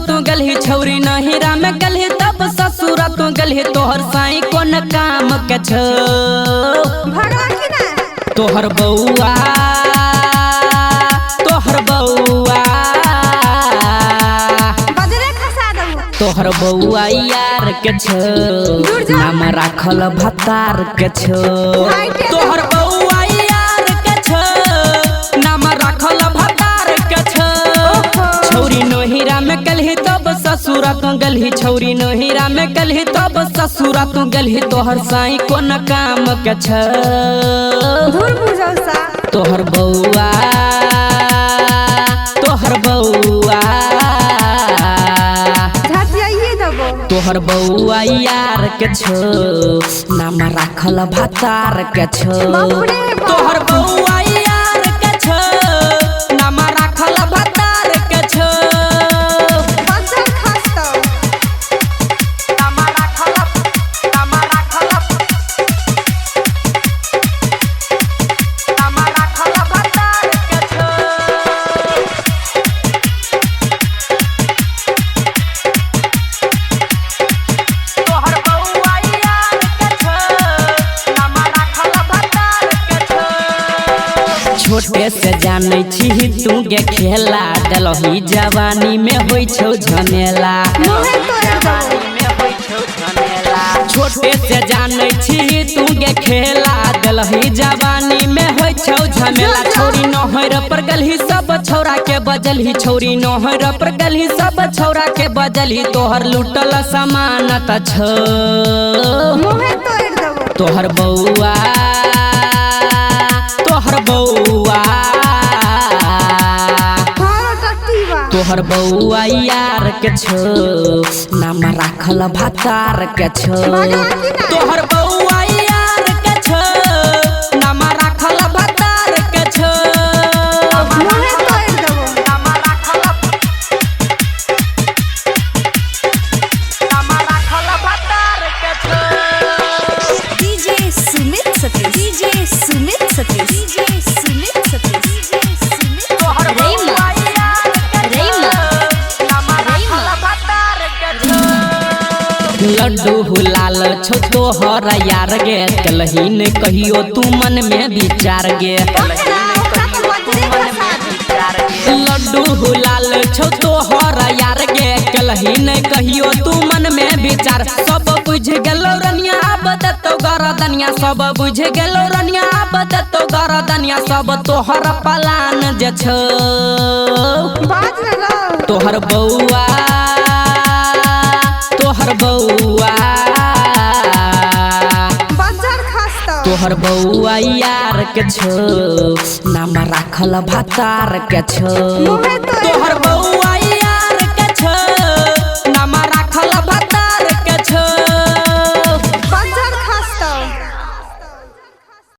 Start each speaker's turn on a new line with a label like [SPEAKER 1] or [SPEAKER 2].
[SPEAKER 1] तू गलही छौरी नहिरा में गलही तब ससुरा तू गलही तोहर साई कोन काम के छो तोहर बउआ तोहर बउआ यार के छो नाम राखल भतार के छो तोहर बउआ यार के छो नाम राखल भतार के छो छौरी नहिरा में गलही तब ससुरा तू गलही छौरी नहिरा में गलही तब ससुरा तू गलही तोहर साई कोन काम के छो तोहर बउआ तोहर बउआ यार के छो नाम राखल भतार के छो तोहर बउआ यार के छो नाम राखल भतार के छो छोटे से जानै छी तू गे खेला डलही जवानी में होई छौ झमेला छोटे से जानै छी तू गे खेला डलही जवानी में होई छौ झमेला छौरी नहर पर गलही सब छौरा के बजलही छौरी नहर पर गलही सब छौरा के बजलही तोहर लूटल समान त छो तोहर बउआ तोहर बउआ यार के छो नाम राखल भतार के छो तोहर बउआ यार के छो नाम राखल भतार के छो
[SPEAKER 2] DJ Sumit Satish DJ Sumit Satish DJ Sumit Satish
[SPEAKER 1] तोहर बउआ लड्डू हुलाल छो तोहर यार गे कलही ने कहियो तू मन में विचार गे लड्डू हुलाल छो तोहर यार गे कलही ने कहियो तू मन में विचार सब बुझ गेलो रनिया बदतो गरदनिया सब बुझ गेलो रनिया बदतो गरदनिया सब तोहर पलान जे छो तोहर बउआ तोहर बउआ यार के छो नाम राखल भतार के छो तोहर बउआ यार के छो नाम राखल